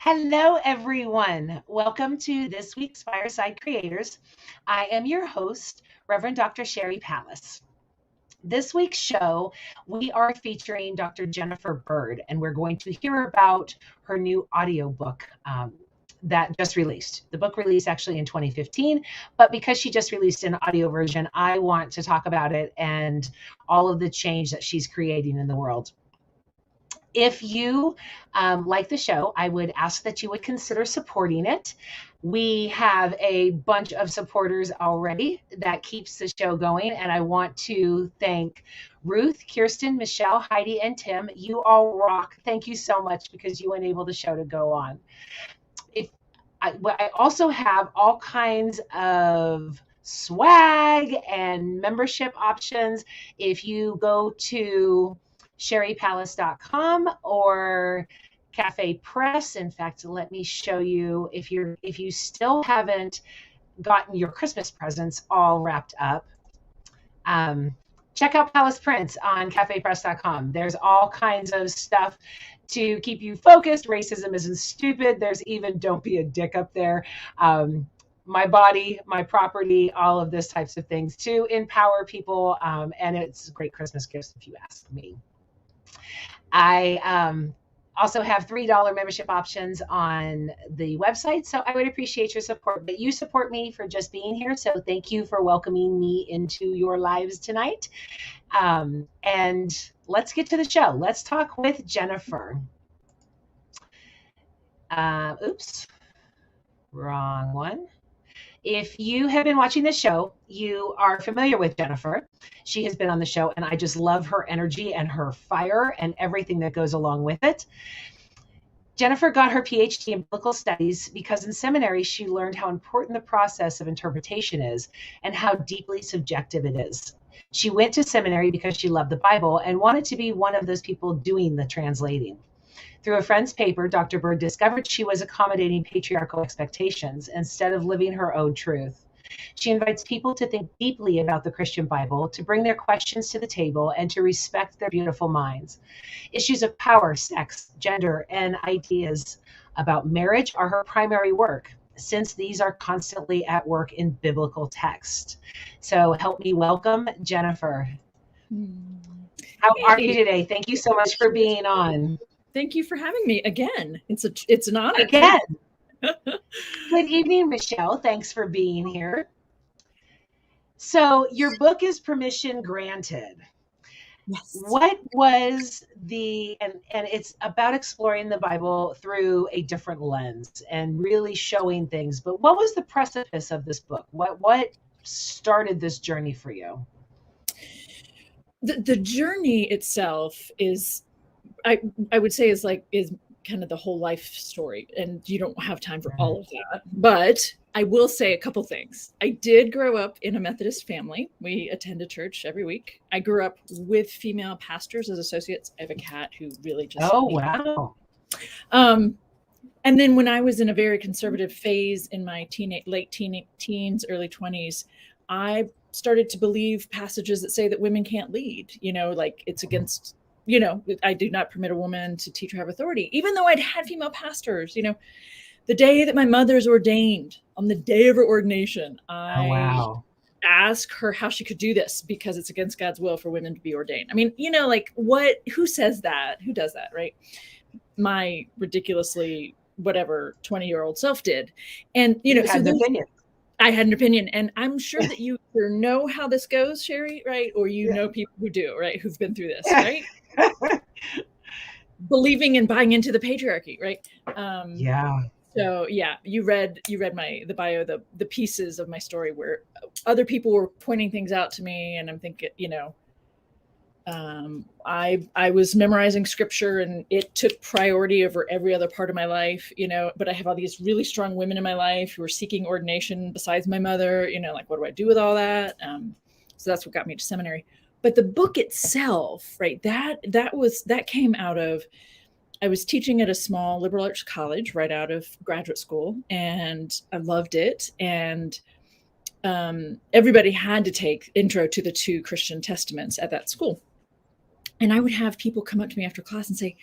Hello, everyone. Welcome to this week's Fireside Creators. I am your host, Reverend Dr. Sherry Pallas. This week's show, we are featuring Dr. Jennifer Bird, and we're going to hear about her new audiobook that just released. The book released actually in 2015, but because she just released an audio version, I want to talk about it and all of the change that she's creating in the world. If you like the show, I would ask that you would consider supporting it. We have a bunch of supporters already that keeps the show going, and I want to thank Ruth, Kirsten, Michelle, Heidi, and Tim. You all rock. Thank you so much because you enable the show to go on. I also have all kinds of swag and membership options. If you go to sherrypallas.com or Cafe Press. In fact, let me show you if you still haven't gotten your Christmas presents all wrapped up. Check out Palace Prints on cafepress.com. There's all kinds of stuff to keep you focused. Racism isn't stupid. There's even don't be a dick up there. My body, my property, all of those types of things to empower people. And it's great Christmas gifts if you ask me. I also have $3 membership options on the website, so I would appreciate your support. But you support me for just being here, so thank you for welcoming me into your lives tonight. And let's get to the show. Let's talk with Jennifer. Oops, wrong one. If you have been watching the show, you are familiar with Jennifer. She has been on the show, and I just love her energy and her fire and everything that goes along with it. Jennifer got her PhD in biblical studies because in seminary, she learned how important the process of interpretation is and how deeply subjective it is. She went to seminary because she loved the Bible and wanted to be one of those people doing the translating. Through a friend's paper, Dr. Bird discovered she was accommodating patriarchal expectations instead of living her own truth. She invites people to think deeply about the Christian Bible, to bring their questions to the table, and to respect their beautiful minds. Issues of power, sex, gender, and ideas about marriage are her primary work, since these are constantly at work in biblical text. So help me welcome Jennifer. How are you today? Thank you so much for being on. Thank you for having me again. It's an honor. Again. Good evening, Michelle. Thanks for being here. So your book is Permission Granted. Yes. What was and it's about exploring the Bible through a different lens and really showing things. But what was the precipice of this book? What started this journey for you? The journey itself is, I would say, is kind of the whole life story, and you don't have time for all of that. But I will say a couple things. I did grow up in a Methodist family. We attended church every week. I grew up with female pastors as associates. I have a cat who really just... Oh, wow. And then when I was in a very conservative phase in my late teens, early 20s, I started to believe passages that say that women can't lead, like it's against... I do not permit a woman to teach or have authority, even though I'd had female pastors. The day that my mother's ordained, on the day of her ordination, I asked her how she could do this because it's against God's will for women to be ordained. I mean, who says that? Who does that, right? My ridiculously, 20-year-old self did. And, you had an opinion. I had an opinion, and I'm sure that you either know how this goes, Sherry, right? Or know people who do, right? Who've been through this, right? Believing and buying into the patriarchy, right? So yeah, you read the bio, the pieces of my story where other people were pointing things out to me, and I'm thinking, I was memorizing scripture, and it took priority over every other part of my life, but I have all these really strong women in my life who are seeking ordination besides my mother, what do I do with all that? So that's what got me to seminary. But the book itself, right, that came out of, I was teaching at a small liberal arts college right out of graduate school, and I loved it. And everybody had to take Intro to the Two Christian Testaments at that school. And I would have people come up to me after class and say,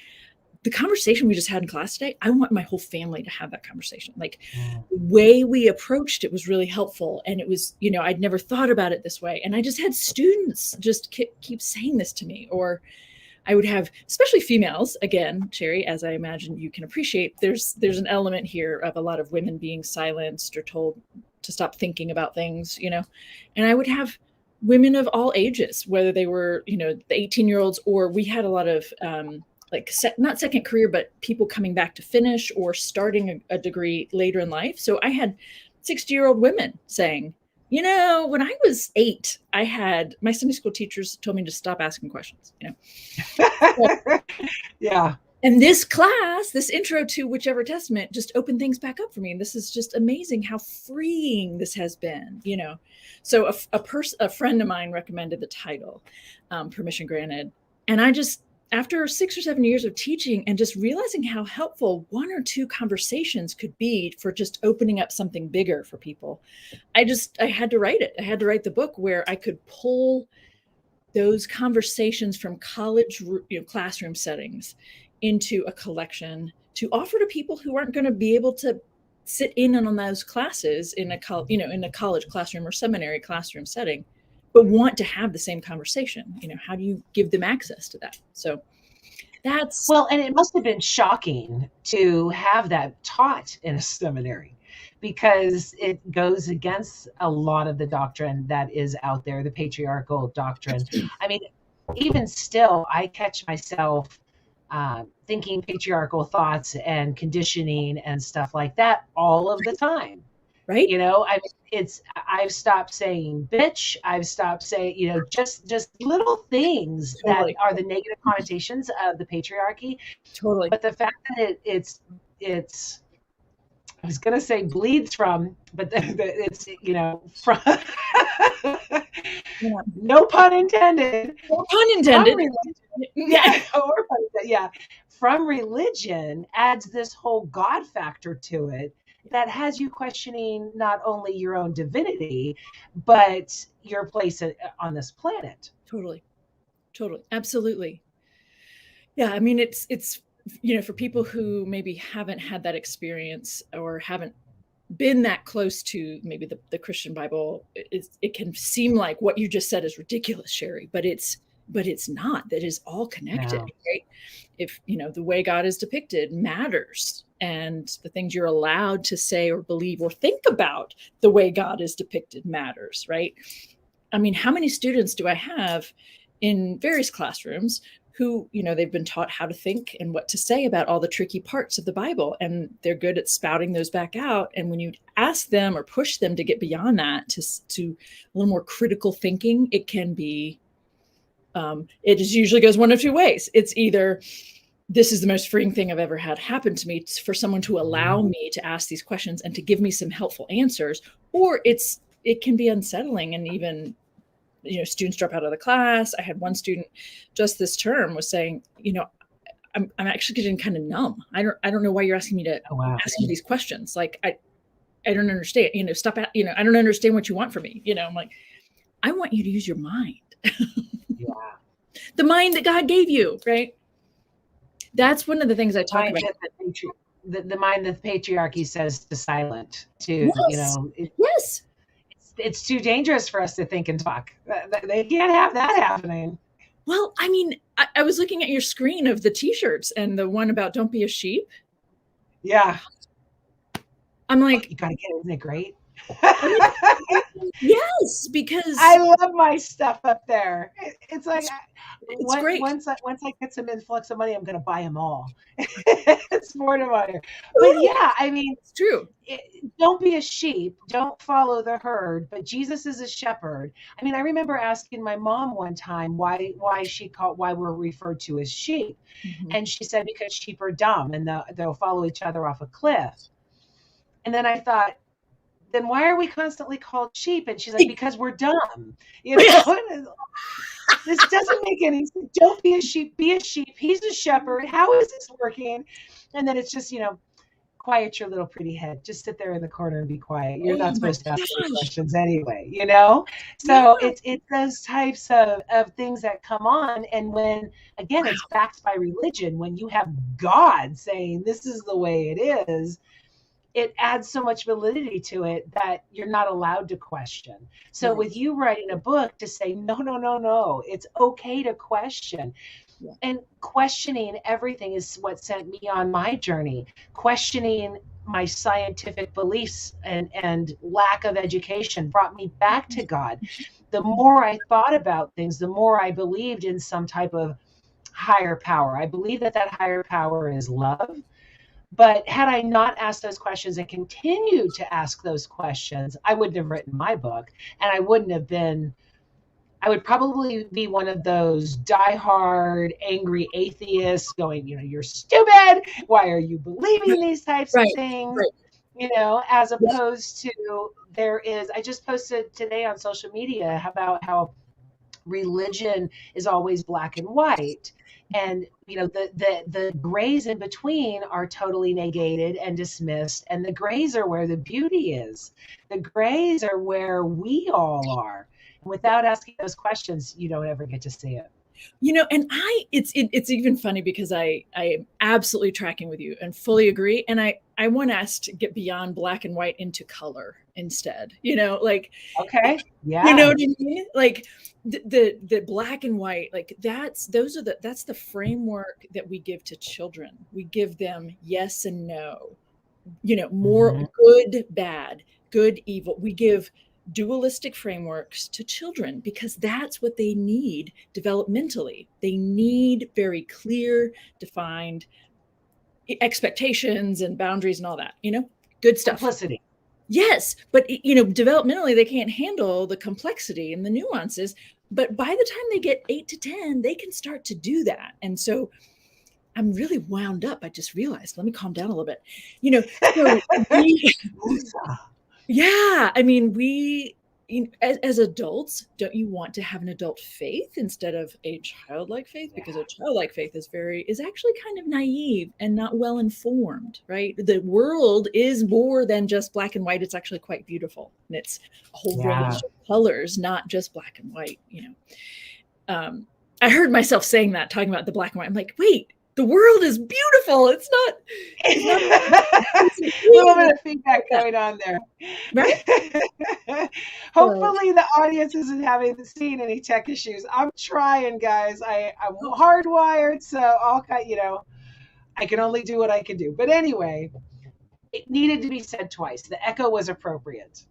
the conversation we just had in class today, I want my whole family to have that conversation. Like the way we approached it was really helpful. And it was, I'd never thought about it this way. And I just had students just keep saying this to me, or I would have, especially females, again, Sherry, as I imagine you can appreciate, there's an element here of a lot of women being silenced or told to stop thinking about things, and I would have women of all ages, whether they were, the 18-year-olds, or we had a lot of not second career, but people coming back to finish or starting a degree later in life. So I had 60-year-old women saying, when I was 8, I had my Sunday school teachers told me to stop asking questions, Yeah. And this class, this intro to whichever testament, just opened things back up for me. And this is just amazing how freeing this has been, So a friend of mine recommended the title, permission granted. And I just, after 6 or 7 years of teaching and just realizing how helpful 1 or 2 conversations could be for just opening up something bigger for people, I had to write it. I had to write the book where I could pull those conversations from college, classroom settings into a collection to offer to people who aren't going to be able to sit in on those classes in a college classroom or seminary classroom setting, but want to have the same conversation. How do you give them access to that? So that's... Well, and it must have been shocking to have that taught in a seminary, because it goes against a lot of the doctrine that is out there, the patriarchal doctrine. I mean, even still, I catch myself thinking patriarchal thoughts and conditioning and stuff like that all of the time. Right. I've stopped saying bitch. I've stopped saying, just little things Totally. that are the negative connotations of the patriarchy. Totally. But the fact that it's, I was going to say bleeds from, but it's, from, no pun intended. No pun intended. Yeah. Yeah. From religion adds this whole God factor to it that has you questioning not only your own divinity, but your place on this planet. Totally. Absolutely. Yeah. I mean, it's, for people who maybe haven't had that experience or haven't been that close to maybe the Christian Bible, it can seem like what you just said is ridiculous, Sherry, but it's not. That is all connected, right? If, the way God is depicted matters, and the things you're allowed to say or believe or think about the way God is depicted matters, right? I mean, how many students do I have in various classrooms who, they've been taught how to think and what to say about all the tricky parts of the Bible, and they're good at spouting those back out. And when you ask them or push them to get beyond that to a little more critical thinking, it can be, it just usually goes one of 2 ways. It's either, this is the most freeing thing I've ever had happen to me, for someone to allow me to ask these questions and to give me some helpful answers, or it can be unsettling, and even, students drop out of the class. I had one student just this term was saying, I'm actually getting kind of numb. I don't know why you're asking me to ask you these questions. Like, I don't understand, stop at, I don't understand what you want from me. I'm like, I want you to use your mind. Yeah. The mind that God gave you, right? That's one of the things I talk about. The mind that the patriarchy says to silent, to, Yes. Yes. It's too dangerous for us to think and talk. They can't have that happening. Well, I mean, I was looking at your screen of the t-shirts and the one about don't be a sheep. Yeah. I'm like, you got to get it. Isn't it great? Yes, because I love my stuff up there. It's like, it's great. Once I get some influx of money, I'm going to buy them all. It's more to money. But yeah, I mean, it's true. Don't be a sheep. Don't follow the herd. But Jesus is a shepherd. I mean, I remember asking my mom one time why we're referred to as sheep, and she said because sheep are dumb and they'll follow each other off a cliff. And then I thought, then why are we constantly called sheep? And she's like, because we're dumb. This doesn't make any sense. Don't be a sheep, be a sheep. He's a shepherd. How is this working? And then it's just, quiet your little pretty head. Just sit there in the corner and be quiet. You're Oh not my supposed to ask those gosh. questions anyway, you know? Yeah. So it's those types of things that come on. And when, again, it's Wow. backed by religion, when you have God saying this is the way it is, it adds so much validity to it that you're not allowed to question. So Right. with you writing a book to say, no, no, no, no, it's okay to question. Yeah. And questioning everything is what sent me on my journey. Questioning my scientific beliefs and lack of education brought me back to God. The more I thought about things, the more I believed in some type of higher power. I believe that that higher power is love. But had I not asked those questions and continued to ask those questions, I wouldn't have written my book. And I wouldn't have been, I would probably be one of those diehard, angry atheists going, you're stupid. Why are you believing these types of Right. things? Right. As Yeah. opposed to I just posted today on social media about how religion is always black and white, and the grays in between are totally negated and dismissed, and the grays are where the beauty is. The grays are where we all are, and without asking those questions you don't ever get to see it. And it's even funny because I am absolutely tracking with you and fully agree. And I want us to get beyond black and white into color instead. Like, Okay. you know what Yes. I mean? Like the black and white, like that's the framework that we give to children. We give them yes and no, more Mhm. good, bad, good, evil. We give dualistic frameworks to children because that's what they need developmentally. They need very clear, defined expectations and boundaries and all that, good stuff. Simplicity. Yes, but developmentally they can't handle the complexity and the nuances. But by the time they get 8 to 10, they can start to do that. And so I'm really wound up. I just realized, let me calm down a little bit. So yeah, I mean, as adults, don't you want to have an adult faith instead of a childlike faith? Because a childlike faith is actually kind of naive and not well informed, right? The world is more than just black and white. It's actually quite beautiful, and it's a whole range of colors, not just black and white. I heard myself saying that, talking about the black and white. I'm like, wait, the world is beautiful. It's not. A little bit of feedback going on there. Right? Hopefully the audience isn't having seen any tech issues. I'm trying, guys. I'm hardwired, so I can only do what I can do. But anyway, it needed to be said twice. The echo was appropriate.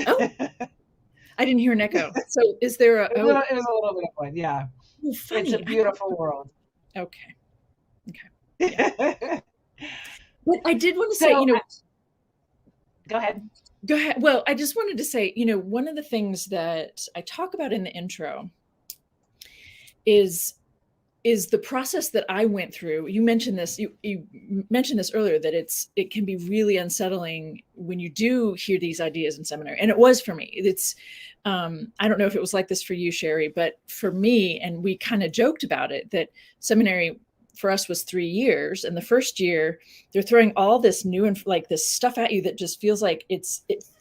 Oh, I didn't hear an echo. So is there it was a little bit of one, yeah. Oh, funny. It's a beautiful world. Okay. Yeah. But I did want to say, go ahead. Go ahead. Well, I just wanted to say, one of the things that I talk about in the intro is the process that I went through. You mentioned this. You mentioned this earlier, that it can be really unsettling when you do hear these ideas in seminary, and it was for me. It's I don't know if it was like this for you, Sherry, but for me, and we kind of joked about it, that seminary for us was 3 years, and the first year they're throwing all this new and like this stuff at you that just feels like it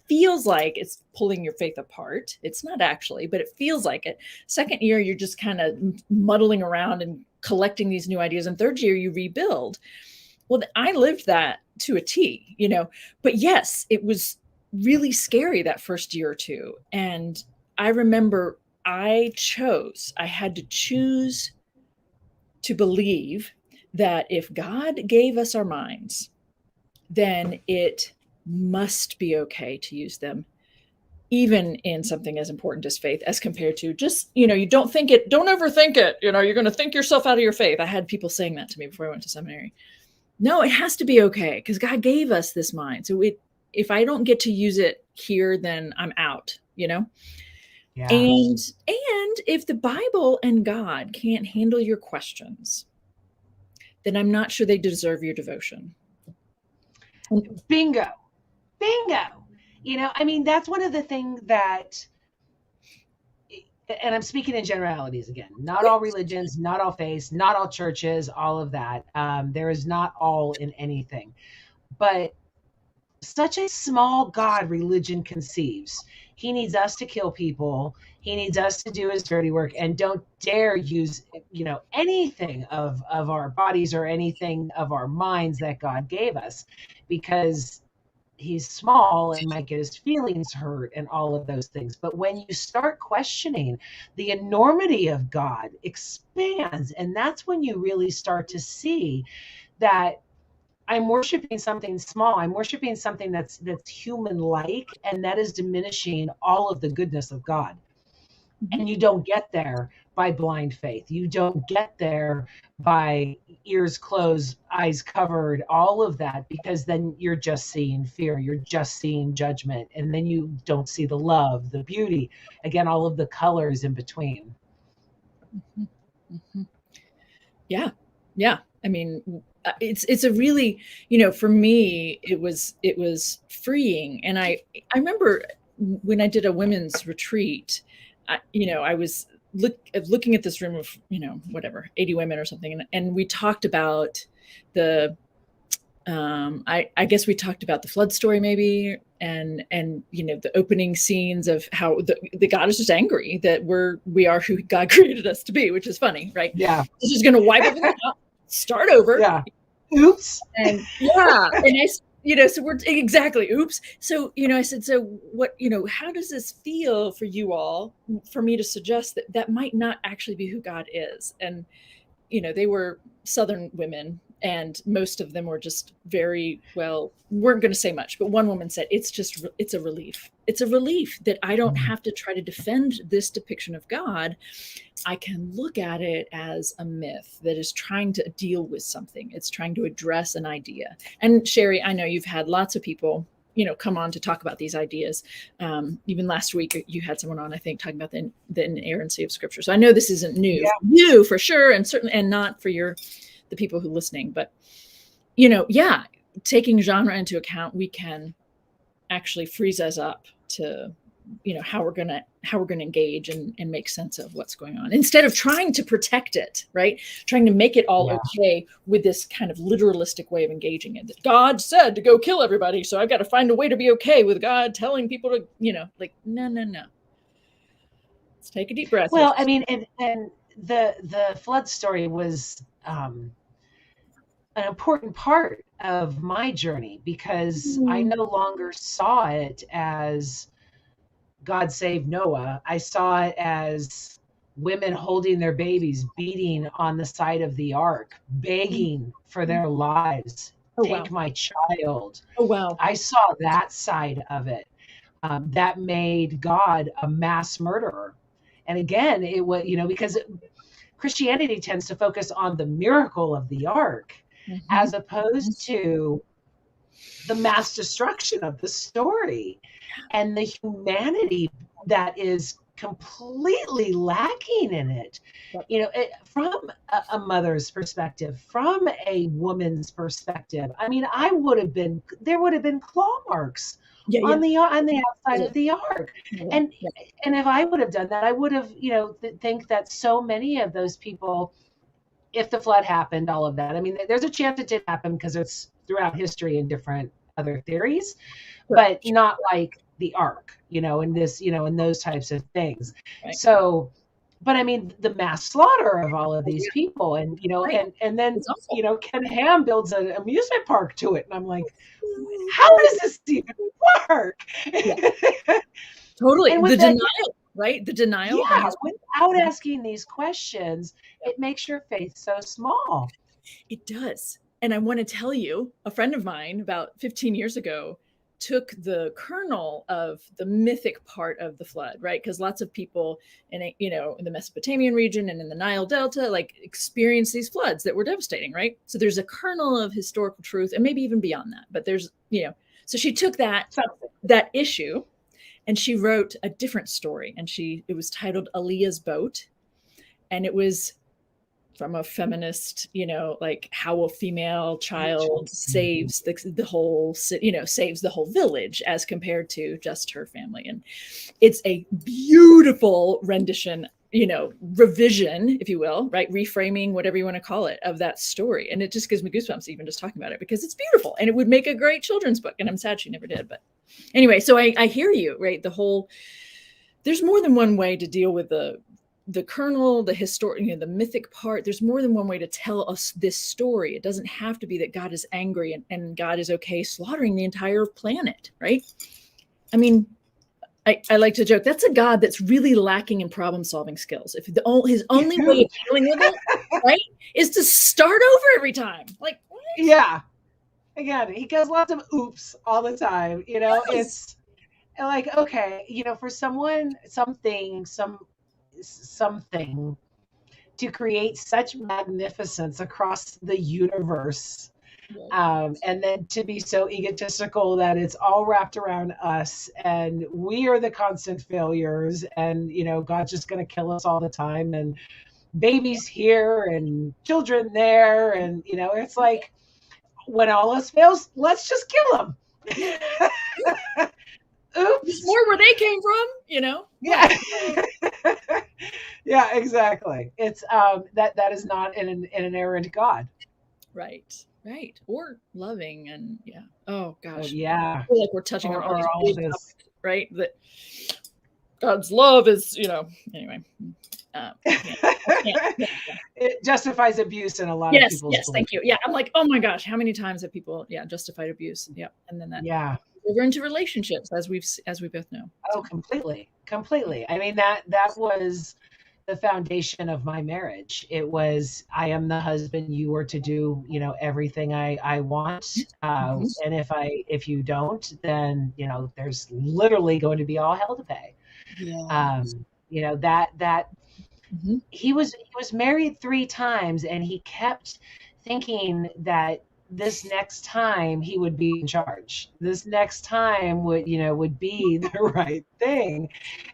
feels like it's pulling your faith apart. It's not actually, but it feels like it. Second year, you're just kind of muddling around and collecting these new ideas. And third year, you rebuild. Well, I lived that to a T, but yes, it was really scary that first year or two. And I remember I had to choose to believe that if God gave us our minds, then it must be okay to use them, even in something as important as faith, as compared to just, you don't overthink it. You're going to think yourself out of your faith. I had people saying that to me before I went to seminary. No, it has to be okay because God gave us this mind. So if I don't get to use it here, then I'm out, Yeah. And if the Bible and God can't handle your questions, then I'm not sure they deserve your devotion. Bingo. That's one of the things that, and I'm speaking in generalities again, not all religions, not all faiths, not all churches, all of that. There is not all in anything. but such a small God religion conceives. He needs us to kill people. He needs us to do his dirty work, and don't dare use, anything of our bodies or anything of our minds that God gave us, because he's small and might get his feelings hurt and all of those things. But when you start questioning, the enormity of God expands, and that's when you really start to see that I'm worshiping something small. I'm worshiping something that's human-like, and that is diminishing all of the goodness of God. And you don't get there by blind faith. You don't get there by ears closed, eyes covered, all of that, because then you're just seeing fear. You're just seeing judgment. And then you don't see the love, the beauty, again, all of the colors in between. Yeah. Yeah. I mean, it's a really, for me, it was freeing. And I remember when I did a women's retreat, I was looking at this room of, 80 women or something. And we talked about the, I guess we talked about the flood story maybe. And the opening scenes of how the God is just angry that we are who God created us to be, which is funny, right? Yeah. This is going to wipe everything out, start over. Yeah. Oops. And so we're exactly, oops. So, I said, so what, how does this feel for you all, for me to suggest that might not actually be who God is? And, they were Southern women, and most of them were just very, weren't going to say much, but one woman said, it's a relief. It's a relief that I don't have to try to defend this depiction of God. I can look at it as a myth that is trying to deal with something. It's trying to address an idea. And Sherry, I know you've had lots of people, come on to talk about these ideas. Even last week, you had someone on, I think, talking about the inerrancy of Scripture. So I know this isn't new for you, for sure, and certainly, and not for the people who are listening. But, taking genre into account, we can actually freeze us up to, how we're gonna engage and make sense of what's going on, instead of trying to protect it, right? Trying to make it all okay with this kind of literalistic way of engaging it. That God said to go kill everybody, so I've got to find a way to be okay with God telling people to, no. Let's take a deep breath. Well, I mean, and the flood story was an important part of my journey, because I no longer saw it as God saved Noah. I saw it as women holding their babies, beating on the side of the ark, begging for their lives. Take my child. Oh, wow. I saw that side of it. That made God a mass murderer. And again, it was, because Christianity tends to focus on the miracle of the ark, as opposed to the mass destruction of the story and the humanity that is completely lacking in it. From a mother's perspective, from a woman's perspective, I mean, there would have been claw marks on the outside of the ark. And if I would have done that, I would have, think that so many of those people, if the flood happened, all of that, I mean, there's a chance it did happen because it's throughout history in different other theories, but not like the ark, and this, and those types of things. Right. So, but I mean, the mass slaughter of all of these people, and, and then, Ken Ham builds an amusement park to it. And I'm like, how does this even work? Totally. The denial, right? The denial. Yeah, without asking these questions, it makes your faith so small. It does. And I want to tell you, a friend of mine about 15 years ago took the kernel of the mythic part of the flood, right? Because lots of people in the Mesopotamian region and in the Nile Delta, experienced these floods that were devastating, right? So there's a kernel of historical truth, and maybe even beyond that. But there's, so she took that issue, and she wrote a different story, and it was titled Aaliyah's Boat, and it was from a feminist, how a female child saves the whole, saves the whole village as compared to just her family. And it's a beautiful rendition revision, if you will, right? Reframing, whatever you want to call it, of that story. And it just gives me goosebumps even just talking about it, because it's beautiful and it would make a great children's book. And I'm sad she never did. But anyway, so I hear you, right? There's more than one way to deal with the kernel, the historic, the mythic part. There's more than one way to tell us this story. It doesn't have to be that God is angry and God is okay slaughtering the entire planet, right? I mean, I like to joke, that's a God that's really lacking in problem-solving skills. If his only way of dealing with it, right, is to start over every time. Like, what? Yeah. Again, he goes lots of oops all the time. Yes. It's like, okay, for someone, something to create such magnificence across the universe, and then to be so egotistical that it's all wrapped around us and we are the constant failures, and God's just going to kill us all the time, and babies here and children there, and it's like, when all else fails, let's just kill them. Oops. There's more where they came from, Yeah. Yeah, exactly. It's that is not an inerrant God. Right. Or loving, and oh gosh. Yeah. I feel like we're touching on all these this. Topics, right? That God's love is, anyway. It justifies abuse in a lot of people's Yes, thank you. Yeah, I'm like, oh my gosh, how many times have people justified abuse? Yeah, and then that over into relationships, as we both know. Oh, completely. I mean, that was the foundation of my marriage. It was, I am the husband, you are to do everything I want, and if you don't, then there's literally going to be all hell to pay. That he was married 3 times, and he kept thinking that this next time he would be in charge. This next time would be the right thing.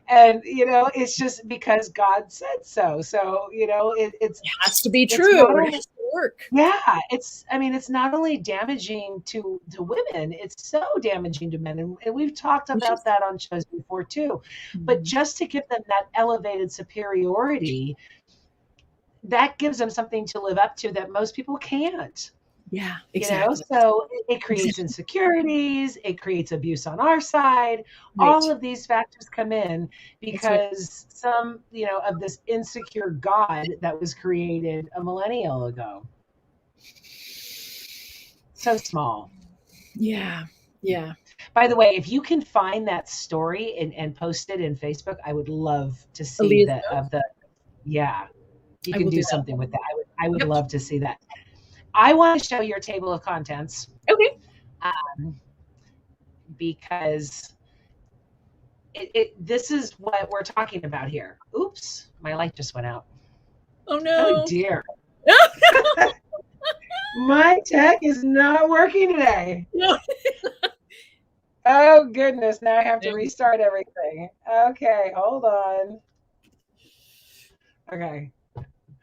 And, it's just because God said so. So, it has to be true. It has to work. Yeah. It's not only damaging to women, it's so damaging to men. And we've talked about that on shows before too. But just to give them that elevated superiority, that gives them something to live up to that most people can't. Yeah, exactly. So it creates insecurities, it creates abuse on our side. Right. All of these factors come in because some, of this insecure God that was created a millennium ago. So small. Yeah. By the way, if you can find that story and post it in Facebook, I would love to see that. You can do something with that. I would love to see that. I want to show your table of contents. Okay. Because this is what we're talking about here. Oops, my light just went out. Oh no. Oh dear. My tech is not working today. No. Oh goodness, now I have to restart everything. Okay, hold on. Okay.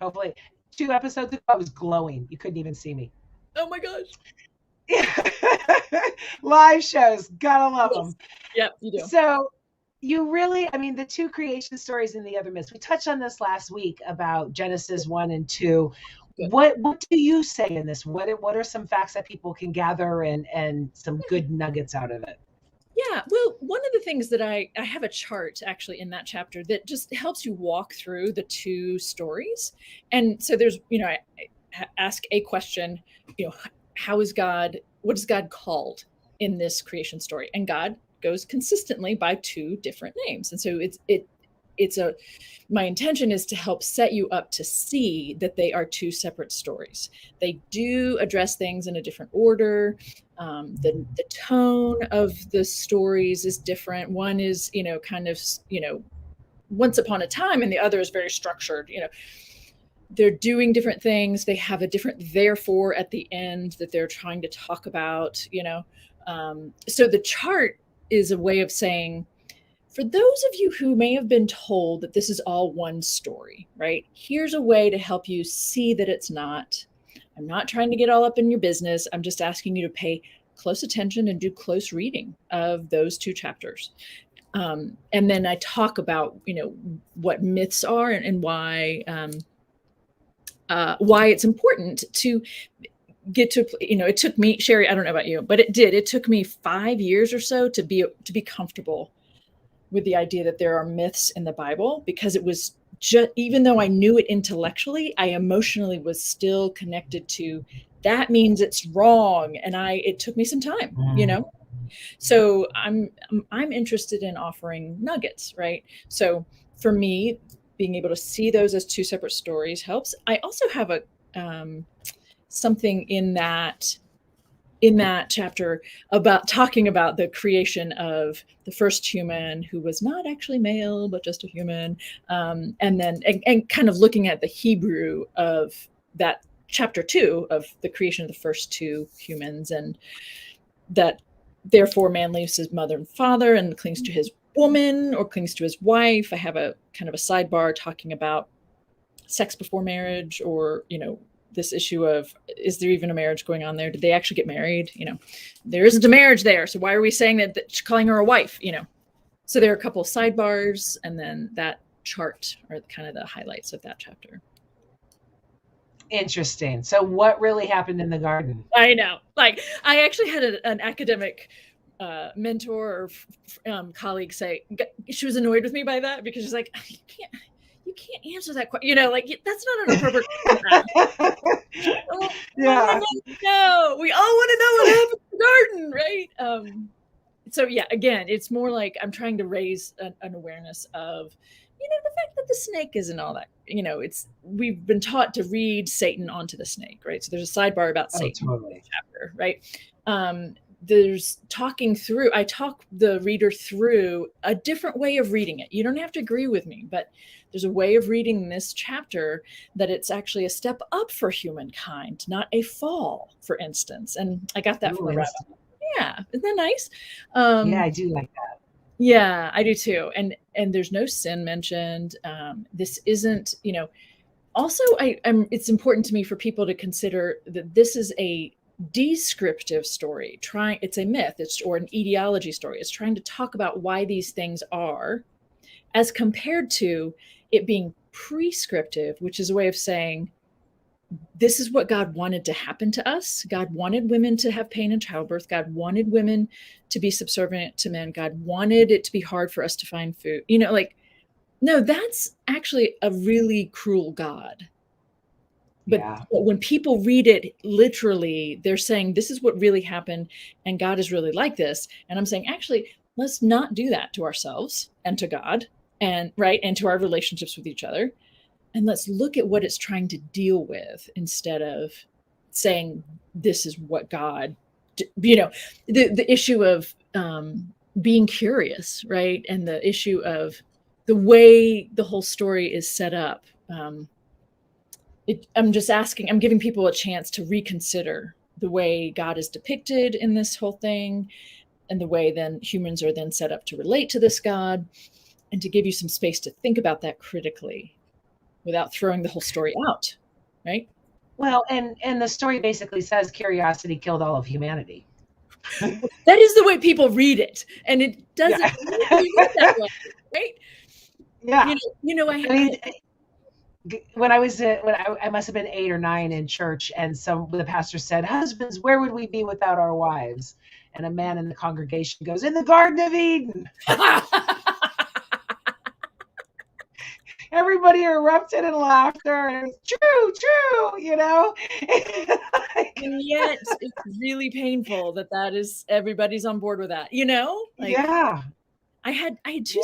Hopefully. 2 episodes ago, I was glowing. You couldn't even see me. Oh my gosh. Live shows. Gotta love them. Yep, you do. So you really, the 2 creation stories in the other myths. We touched on this last week about Genesis 1 and 2. Good. What do you say in this? What are some facts that people can gather and some good nuggets out of it? Yeah, well, one of the things that I have a chart actually in that chapter that just helps you walk through the 2 stories. And so there's, I ask a question, what is God called in this creation story? And God goes consistently by 2 different names. And so my intention is to help set you up to see that they are 2 separate stories. They do address things in a different order. The tone of the stories is different. One is, once upon a time, and the other is very structured. They're doing different things. They have a different therefore at the end that they're trying to talk about, So the chart is a way of saying, for those of you who may have been told that this is all one story, right? Here's a way to help you see that it's not. I'm not trying to get all up in your business. I'm just asking you to pay close attention and do close reading of those 2 chapters. And then I talk about, what myths are and why it's important to get to, it took me, Sherry, I don't know about you, but it took me 5 years or so to be comfortable with the idea that there are myths in the Bible, because it was just, even though I knew it intellectually, I emotionally was still connected to, that means it's wrong. And it took me some time, So I'm interested in offering nuggets, right? So for me, being able to see those as two separate stories helps. I also have a something in that chapter about talking about the creation of the first human, who was not actually male but just a human, and then and kind of looking at the Hebrew of that chapter 2 of the creation of the first two humans, and that therefore man leaves his mother and father and clings to his woman or clings to his wife. I have a kind of a sidebar talking about sex before marriage, or this issue of, is there even a marriage going on there? Did they actually get married? There isn't a marriage there. So why are we saying that calling her a wife? So there are a couple of sidebars, and then that chart are kind of the highlights of that chapter. Interesting. So what really happened in the garden? I know. Like, I actually had an academic mentor or colleague say, she was annoyed with me by that, because she's like, you can't answer that question. That's not an appropriate question. Yeah. No, we all want to know what happened in the garden, right? So yeah, again, it's more like I'm trying to raise an awareness of, the fact that the snake isn't all that, we've been taught to read Satan onto the snake, right? So there's a sidebar about Satan totally. chapter, right? There's I talk the reader through a different way of reading it. You don't have to agree with me, but there's a way of reading this chapter that it's actually a step up for humankind, not a fall, for instance. And I got that from a rabbi. Yeah, isn't that nice? Yeah, I do like that. Yeah, I do too. And there's no sin mentioned. This isn't, also it's important to me for people to consider that this is a descriptive story. It's a myth, or an etiology story. It's trying to talk about why these things are, as compared to it being prescriptive, which is a way of saying, this is what God wanted to happen to us. God wanted women to have pain in childbirth. God wanted women to be subservient to men. God wanted it to be hard for us to find food. No, that's actually a really cruel God. But when people read it literally, they're saying, this is what really happened, and God is really like this. And I'm saying, actually, let's not do that to ourselves and to God, and to our relationships with each other. And let's look at what it's trying to deal with, instead of saying, this is what God, the issue of being curious, right? And the issue of the way the whole story is set up. I'm giving people a chance to reconsider the way God is depicted in this whole thing, and the way then humans are then set up to relate to this God, and to give you some space to think about that critically, without throwing the whole story out, right? Well, and the story basically says curiosity killed all of humanity. That is the way people read it, and it doesn't read that way, right? Yeah. When I must have been 8 or 9 in church, and the pastor said, "Husbands, where would we be without our wives?" And a man in the congregation goes, "In the Garden of Eden." Everybody erupted in laughter, and it was true, And yet it's really painful that is, everybody's on board with that, Yeah. I had two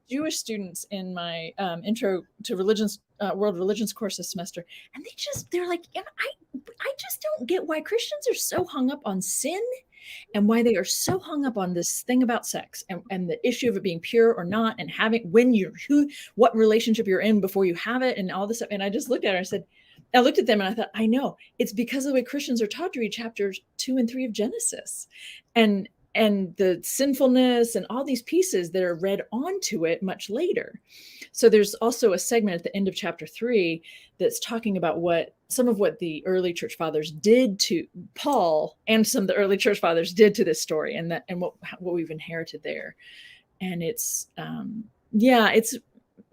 Jewish students in my intro to religions, world religions course this semester, and they're like, I just don't get why Christians are so hung up on sin, and why they are so hung up on this thing about sex, and the issue of it being pure or not, and having what relationship you're in before you have it, and all this stuff. And I just looked at her, I looked at them and I thought, I know, it's because of the way Christians are taught to read chapters 2 and 3 of Genesis, and the sinfulness and all these pieces that are read onto it much later. So there's also a segment at the end of chapter 3 that's talking about some of what the early church fathers did to Paul, and some of the early church fathers did to this story, and what we've inherited there. And it's, it's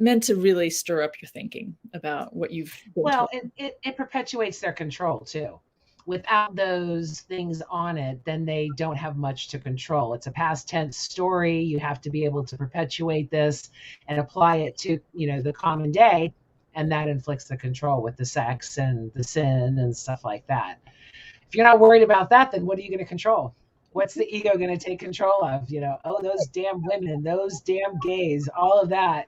meant to really stir up your thinking about what you've been Well, told. it perpetuates their control too. Without those things on it, then they don't have much to control. It's a past tense story. You have to be able to perpetuate this and apply it to, the common day. And that inflicts the control with the sex and the sin and stuff like that. If you're not worried about that, then what are you going to control? What's the ego going to take control of? Oh, those damn women, those damn gays, all of that,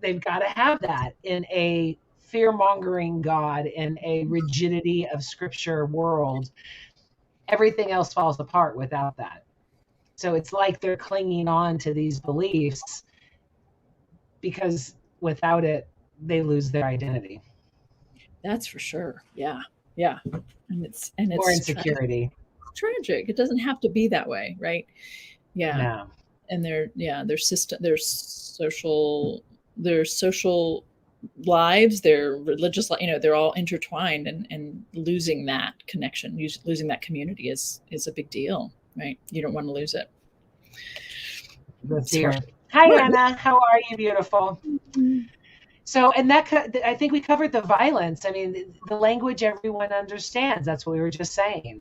they've got to have that in a fear-mongering God, in a rigidity of scripture world. Everything else falls apart without that. So it's like they're clinging on to these beliefs because without it, they lose their identity. That's for sure. Yeah. Yeah. And it's more insecurity. Tragic. It doesn't have to be that way, right? Yeah. No. And their social lives, their religious, they're all intertwined, and losing that connection, losing that community is a big deal, right? You don't want to lose it. Hi, Anna. How are you, beautiful? So, and I think we covered the violence. I mean, the language everyone understands. That's what we were just saying.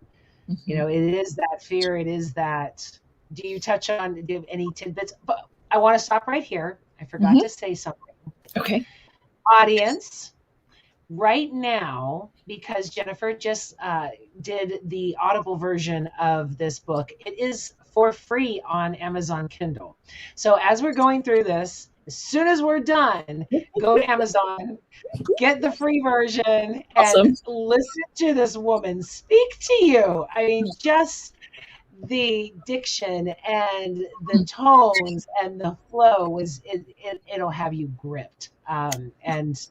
Mm-hmm. It is that fear. It is that. Do you have any tidbits? But I want to stop right here. I forgot to say something. Okay. Audience, right now, because Jennifer just did the Audible version of this book, it is for free on Amazon Kindle. So as we're going through this, as soon as we're done, go to Amazon, get the free version, and listen to this woman speak to you. I mean, just the diction and the tones and the flow it'll have you gripped. And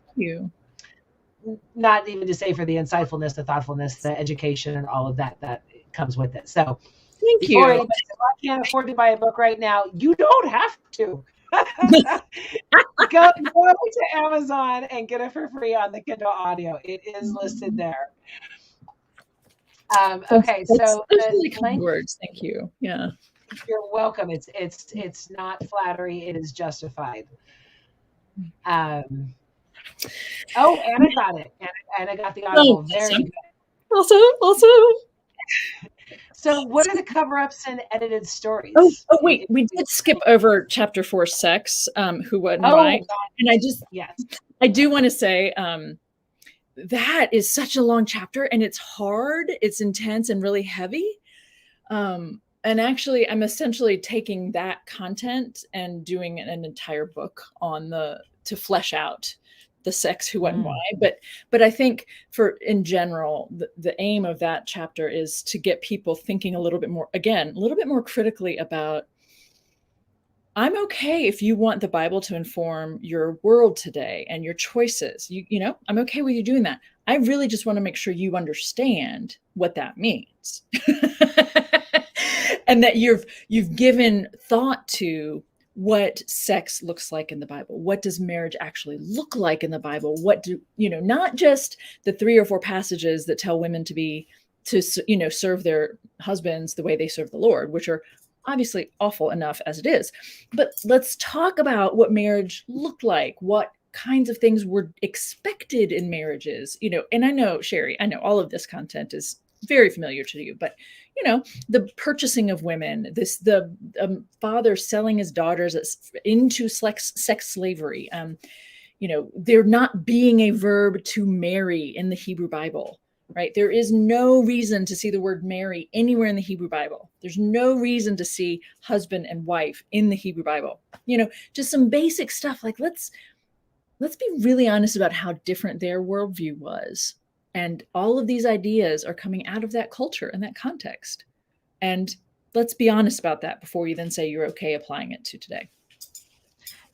not even to say for the insightfulness, the thoughtfulness, the education, and all of that comes with it. So thank you. Anybody says, I can't afford to buy a book right now, you don't have to. Go to Amazon and get it for free on the Kindle Audio. It is listed there. Okay, so really kind words. Thank you. Yeah, you're welcome. It's not flattery. It is justified. Oh, Anna got it. Anna got the Audible. Very good. Awesome. So what are the cover-ups and edited stories? Oh wait, we did skip over chapter 4, sex, who, what, and why. God. And I do want to say that is such a long chapter, and it's hard, it's intense and really heavy. And actually, I'm essentially taking that content and doing an entire book on to flesh out the sex, who, what, and why. But I think in general, the aim of that chapter is to get people thinking a little bit more critically about, I'm okay if you want the Bible to inform your world today and your choices. I'm okay with you doing that. I really just want to make sure you understand what that means. And that you've given thought to what sex looks like in the Bible. What does marriage actually look like in the Bible? Not just the 3 or 4 passages that tell women to serve their husbands the way they serve the Lord, which are obviously awful enough as it is. But let's talk about what marriage looked like, what kinds of things were expected in marriages, and I know, Sherry, all of this content is very familiar to you, but the purchasing of women, the father selling his daughters into sex slavery, there not being a verb to marry in the Hebrew Bible, right? There is no reason to see the word marry anywhere in the Hebrew Bible. There's no reason to see husband and wife in the Hebrew Bible. Just some basic stuff like let's be really honest about how different their worldview was. And all of these ideas are coming out of that culture and that context. And let's be honest about that before you then say you're okay applying it to today.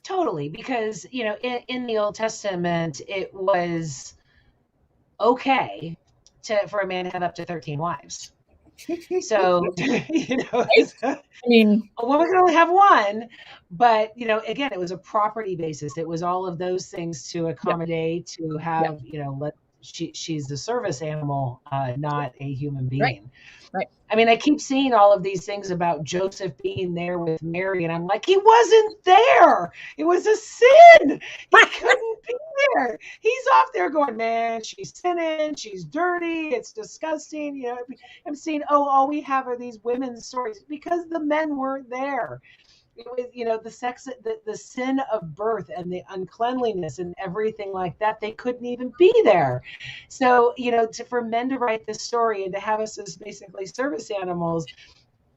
Totally. Because, in the Old Testament, it was okay for a man to have up to 13 wives. So, I mean, a woman can only have one, but, again, it was a property basis. It was all of those things to accommodate, to have, she's a service animal, not a human being. Right. Right. I mean, I keep seeing all of these things about Joseph being there with Mary, and I'm like, he wasn't there. It was a sin. He couldn't be there. He's off there going, man, she's sinning, she's dirty, it's disgusting. You know, I'm seeing, all we have are these women's stories because the men weren't there. It was, the sin of birth and the uncleanliness and everything like that, they couldn't even be there. So, for men to write this story and to have us as basically service animals,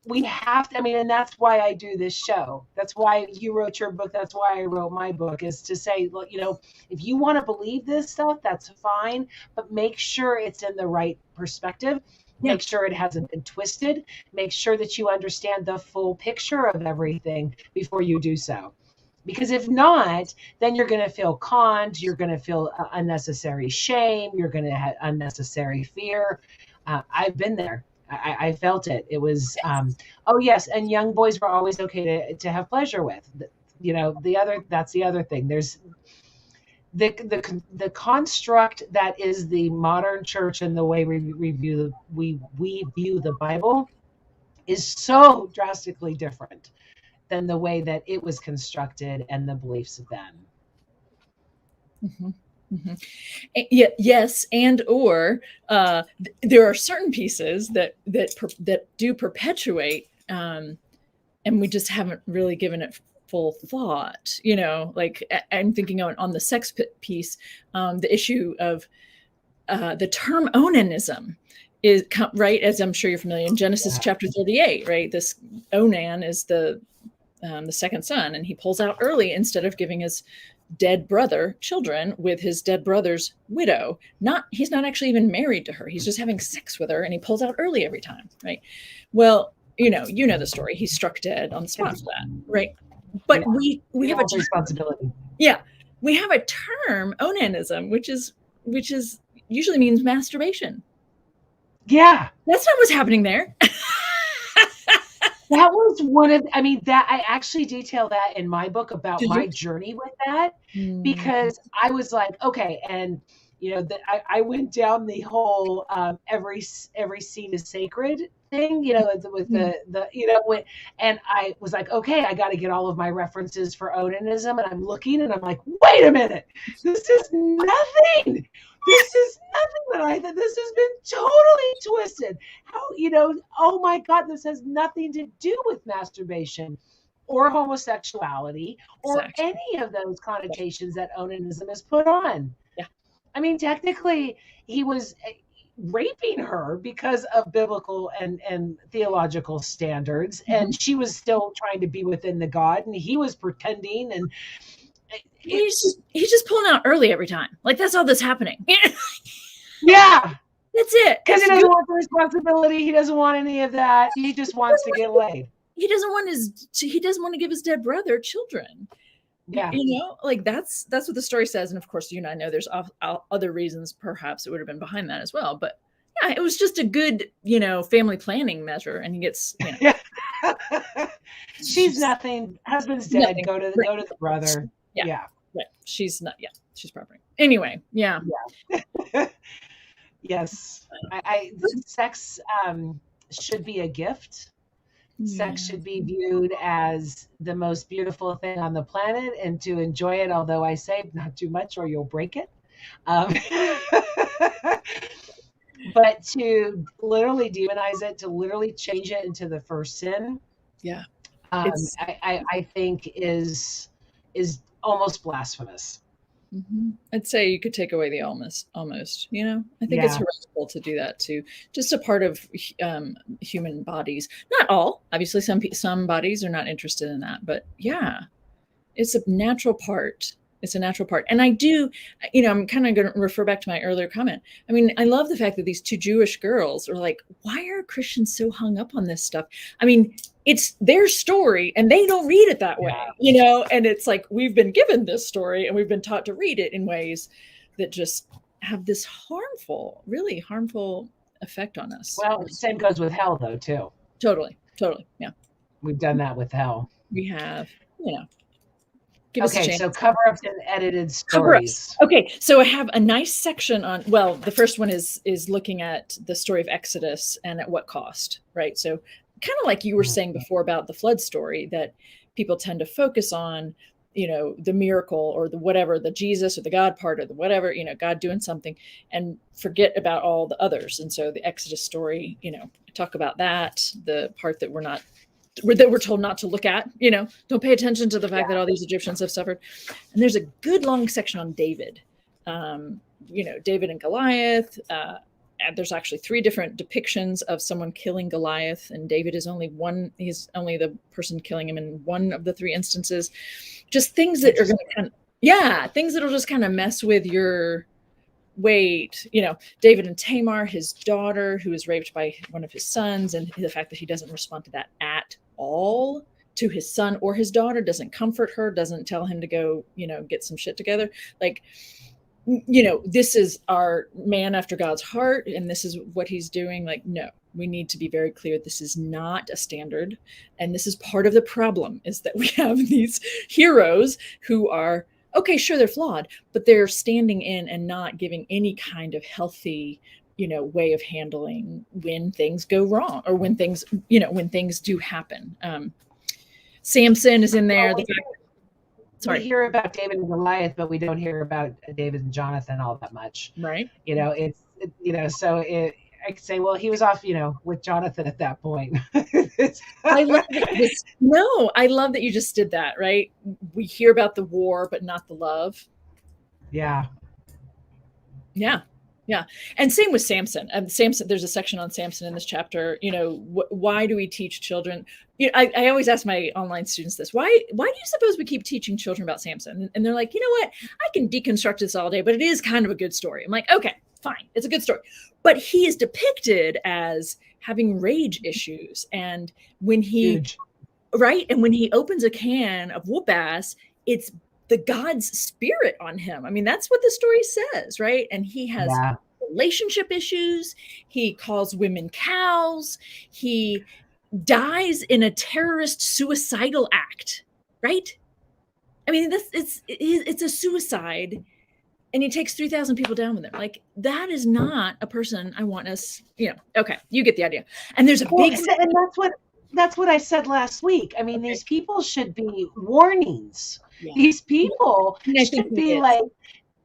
we have to, and that's why I do this show. That's why you wrote your book. That's why I wrote my book, is to say, look, if you want to believe this stuff, that's fine, but make sure it's in the right perspective. Make sure it hasn't been twisted. Make sure that you understand the full picture of everything before you do so. Because if not, then you're going to feel conned. You're going to feel unnecessary shame. You're going to have unnecessary fear. I've been there. I felt it. It was, oh yes. And young boys were always okay to have pleasure with. That's the other thing. There's the construct that is the modern church and the way we view the Bible is so drastically different than the way that it was constructed and the beliefs of then. Mm-hmm. Mm-hmm. Yes, and or there are certain pieces that do perpetuate, and we just haven't really given it full thought. Like I'm thinking on the sex piece, the issue of the term onanism is right, as I'm sure you're familiar, in Genesis chapter 38. Right, this Onan is the second son, and he pulls out early instead of giving his dead brother children with his dead brother's widow. He's not actually even married to her. He's just having sex with her, and he pulls out early every time. Right. Well, you know the story. He's struck dead on the spot for that. Right. But we have a responsibility. Yeah. We have a term, onanism, which is usually means masturbation. Yeah. That's not what's happening there. That was one of, that I actually detail that in my book about my journey with that, because I was like, okay. And, I went down the whole, every seed is sacred thing, with and I was like, okay, I got to get all of my references for onanism. And I'm looking and I'm like, wait a minute, this is nothing. This is nothing that this has been totally twisted. How, oh my God, this has nothing to do with masturbation or homosexuality or any of those connotations that onanism is put on. Yeah. Technically, he was raping her because of biblical and theological standards. Mm-hmm. And she was still trying to be within the God, and he was pretending, and he's just pulling out early every time. Like, that's all that's happening. Yeah. That's it. Because he doesn't want the responsibility. He doesn't want any of that. He just wants to get laid. He doesn't want to give his dead brother children. Yeah. Like that's what the story says. And of course, I know there's other reasons perhaps it would have been behind that as well. But yeah, it was just a good, family planning measure. And he gets, she's nothing. Husband's dead. Nothing. Go to the brother. Yeah. Right. She's not. Yeah. She's property. Anyway. Yeah. Yes. Sex should be a gift. Sex should be viewed as the most beautiful thing on the planet, and to enjoy it, although I say not too much or you'll break it. But to literally demonize it, to literally change it into the first sin, I think is almost blasphemous. Mm-hmm. I'd say you could take away the almost. I think it's heretical to do that too. Just a part of human bodies. Not all, obviously. Some bodies are not interested in that, but yeah, it's a natural part. It's a natural part. And I do, I'm kind of going to refer back to my earlier comment. I love the fact that these two Jewish girls are like, why are Christians so hung up on this stuff? It's their story and they don't read it that way, and it's like, we've been given this story and we've been taught to read it in ways that just have this really harmful effect on us. Well, same goes with hell though, too. Totally. Yeah. We've done that with hell. We have, Give us a Okay, chance. so cover-ups and edited Cover-ups. stories. Okay, so I have a nice section on, well, the first one is looking at the story of Exodus and at what cost, right? So kind of like you were saying before about the flood story, that people tend to focus on, you know, the miracle or the whatever, the Jesus or the God part or the whatever, you know, God doing something, and forget about all the others. And so the Exodus story, you know, talk about that, the part that we're told not to look at, you know, don't pay attention to the fact that all these Egyptians have suffered. And there's a good long section on David, you know, David and Goliath. And there's actually 3 different depictions of someone killing Goliath, and David is only one. He's only the person killing him in one of the 3 instances. Just things that are going to kind of, things that'll just kind of mess with your weight. You know, David and Tamar, his daughter, who is raped by one of his sons, and the fact that he doesn't respond to that at all to his son or his daughter, doesn't comfort her, doesn't tell him to go, you know, get some shit together. Like, you know, this is our man after God's heart, and this is what he's doing. Like, no, we need to be very clear. This is not a standard. And this is part of the problem, is that we have these heroes who are, okay, sure, they're flawed, but they're standing in and not giving any kind of healthy, you know, way of handling when things go wrong, or when things, you know, when things do happen. Samson is in there. We hear about David and Goliath, but we don't hear about David and Jonathan all that much. Right. You know, you know, so I could say, well, he was off, you know, with Jonathan at that point. I love that. I love that you just did that, right? We hear about the war, but not the love. Yeah. Yeah. Yeah. And same with Samson. Samson, there's a section on Samson in this chapter. You know, why do we teach children? You know, I always ask my online students this: why do you suppose we keep teaching children about Samson? And they're like, you know what? I can deconstruct this all day, but it is kind of a good story. I'm like, okay, fine, it's a good story. But he is depicted as having rage issues, and when he and when he opens a can of whoop ass, it's the God's spirit on him. I mean, that's what the story says, right? And he has relationship issues. He calls women cows. He dies in a terrorist suicidal act, right? I mean, it's a suicide, and he takes 3,000 people down with him. Like, that is not a person I want us, you know. Okay, you get the idea. And there's a big, and that's what I said last week. I mean, these people should be warnings. Yeah. These people should be like,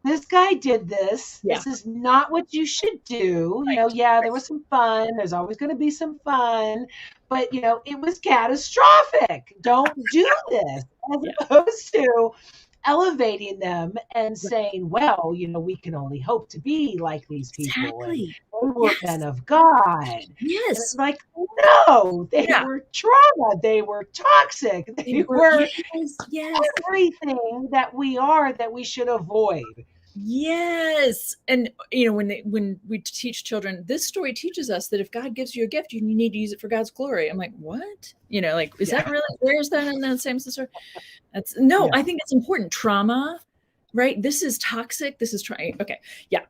this guy did this. Yeah. This is not what you should do. Right. You know, there was some fun. There's always going to be some fun. But, you know, it was catastrophic. Don't do this. As opposed to elevating them and saying, well, you know, we can only hope to be like these people. Exactly. And they were men of God. Yes. And it's like, no, they were trauma. They were toxic. They were everything that we are that we should avoid. Yes. And, you know, when we teach children, this story teaches us that if God gives you a gift, you need to use it for God's glory. I'm like, what? You know, like, is that really, where's that in the same story? That's I think it's important. Trauma, right? This is toxic. This is okay. Yeah.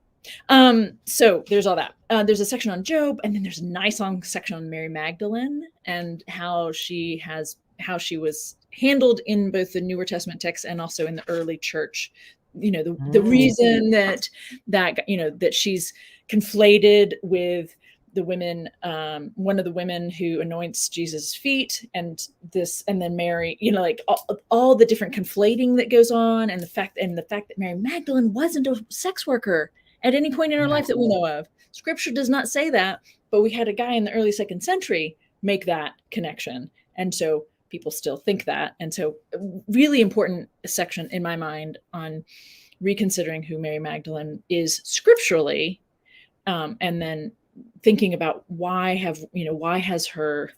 So there's all that. There's a section on Job, and then there's a nice long section on Mary Magdalene and how she was handled in both the Newer Testament text and also in the early church. You know, the reason that you know, that she's conflated with the women, one of the women who anoints Jesus' feet, and then Mary, you know, like all the different conflating that goes on, and the fact that Mary Magdalene wasn't a sex worker at any point in her life that we know of. Scripture does not say that, but we had a guy in the early 2nd century make that connection, and so people still think that. And so really important section in my mind on reconsidering who Mary Magdalene is scripturally, and then thinking about why has her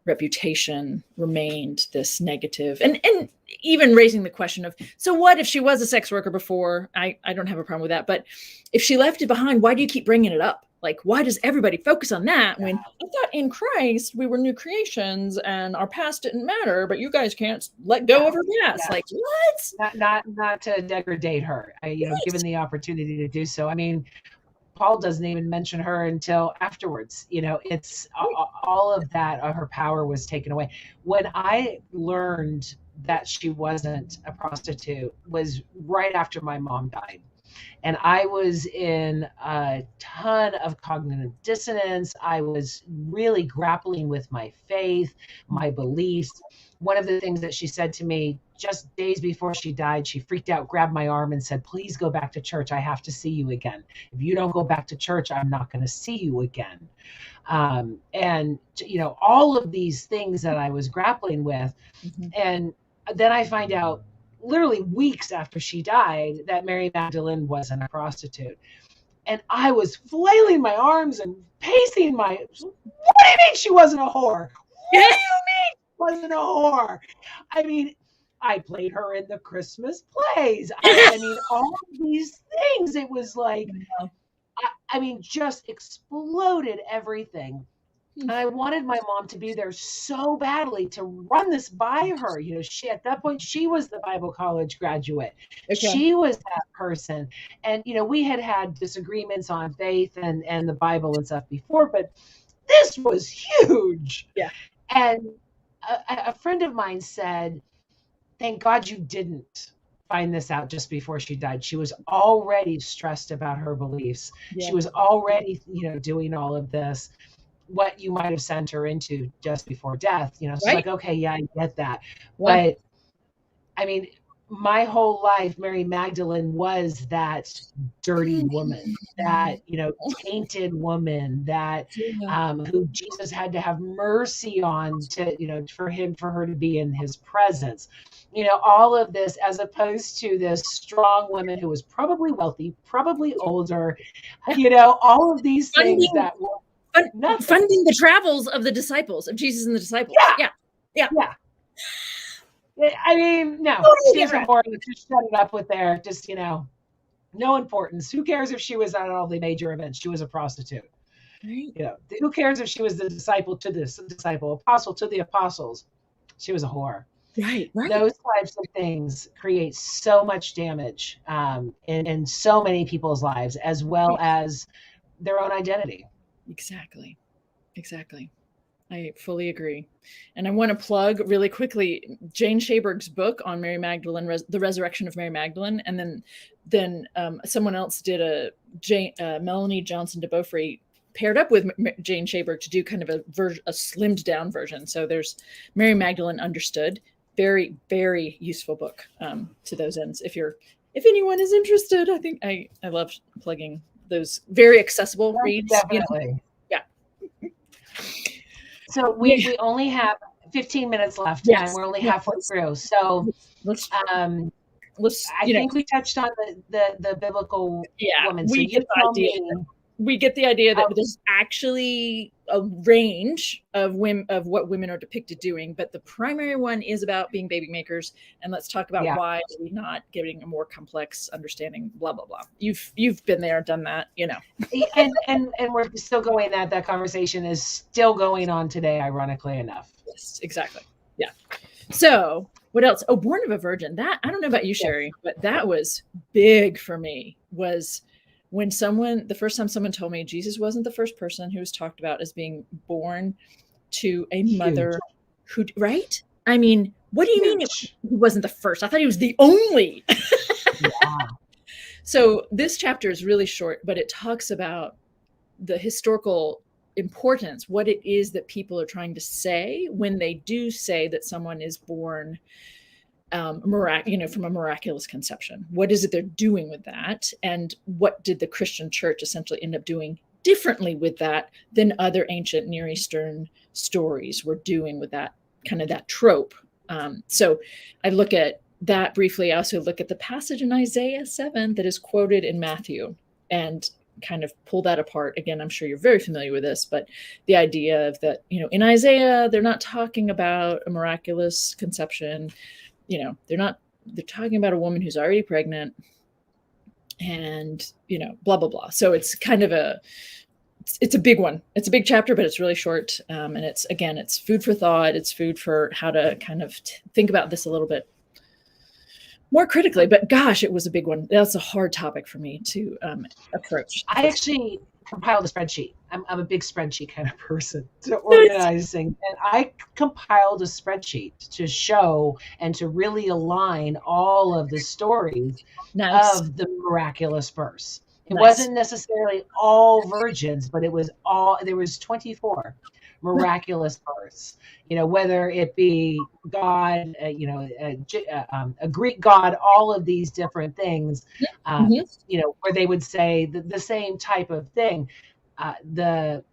reputation remained this negative, and even raising the question of, so what if she was a sex worker before? I don't have a problem with that, but if she left it behind, why do you keep bringing it up? Like, why does everybody focus on that when I thought in Christ we were new creations and our past didn't matter, but you guys can't let go of her past? Like, what? Not to degrade her. Given the opportunity to do so. I mean, Paul doesn't even mention her until afterwards. You know, it's all of that. Her power was taken away. When I learned that she wasn't a prostitute was right after my mom died. And I was in a ton of cognitive dissonance. I was really grappling with my faith, my beliefs. One of the things that she said to me just days before she died, she freaked out, grabbed my arm and said, "Please go back to church. I have to see you again. If you don't go back to church, I'm not going to see you again." And, all of these things that I was grappling with. Mm-hmm. And then I find out literally weeks after she died that Mary Magdalene wasn't a prostitute. And I was flailing my arms and pacing what do you mean she wasn't a whore? What do you mean she wasn't a whore? I mean, I played her in the Christmas plays. I mean, all of these things, it was like, just exploded everything. And I wanted my mom to be there so badly to run this by her. She, at that point, she was the Bible college graduate. Okay. She was that person. And, we had disagreements on faith and the Bible and stuff before, but this was huge. Yeah. And a friend of mine said, "Thank God you didn't find this out just before she died. She was already stressed about her beliefs. Yeah. She was already, doing all of this. What you might have sent her into just before death, so right. Like, okay, yeah, I get that. Yeah. But I mean, my whole life, Mary Magdalene was that dirty woman, that, tainted woman, that who Jesus had to have mercy on to, for her to be in his presence. All of this, as opposed to this strong woman who was probably wealthy, probably older, all of these things that were funding the travels of the disciples, of Jesus and the disciples. Yeah. I mean, no, she's a whore. Just shut it up with there. Just, no importance. Who cares if she was at all the major events? She was a prostitute. Right. Who cares if she was the disciple to this disciple, apostle to the apostles? She was a whore. Right. Those types of things create so much damage in so many people's lives, as well as their own identity. Exactly. I fully agree. And I want to plug really quickly Jane Shaberg's book on Mary Magdalene, The Resurrection of Mary Magdalene. And then someone else did a Melanie Johnson de Beaufry paired up with Jane Shaberg to do kind of a slimmed down version. So there's Mary Magdalene Understood. Very, very useful book to those ends. If anyone is interested, I think I love plugging those very accessible reads. Definitely. Yeah. So we only have 15 minutes left, and we're only halfway through. So I think we touched on the biblical woman. So we get the idea that there's actually a range of what women are depicted doing, but the primary one is about being baby makers. And let's talk about why are we not getting a more complex understanding, blah, blah, blah. You've been there, done that, and we're still going that conversation is still going on today, ironically enough. Yes, exactly. Yeah. So what else? Oh, Born of a Virgin. That, I don't know about you, Sherry, but that was big for me. Was when the first time someone told me Jesus wasn't the first person who was talked about as being born to a mother who, right? I mean, what do you mean he wasn't the first? I thought he was the only. So this chapter is really short, but it talks about the historical importance, what it is that people are trying to say when they do say that someone is born from a miraculous conception. What is it they're doing with that? And what did the Christian church essentially end up doing differently with that than other ancient Near Eastern stories were doing with that kind of that trope? So I look at that briefly. I also look at the passage in Isaiah 7 that is quoted in Matthew and kind of pull that apart. Again, I'm sure you're very familiar with this, but the idea of that, in Isaiah, they're not talking about a miraculous conception. They're talking about a woman who's already pregnant and, blah, blah, blah. So it's kind of it's a big one. It's a big chapter, but it's really short. And it's food for thought. It's food for how to kind of think about this a little bit more critically, but gosh, it was a big one. That's a hard topic for me to approach. I actually compiled a spreadsheet I'm a big spreadsheet kind of person to organizing. And I compiled a spreadsheet to show and to really align all of the stories Nice. of the miraculous verse. It Nice. wasn't necessarily all virgins, but there was 24 miraculous births, whether it be God, a Greek God, all of these different things, where they would say the same type of thing, the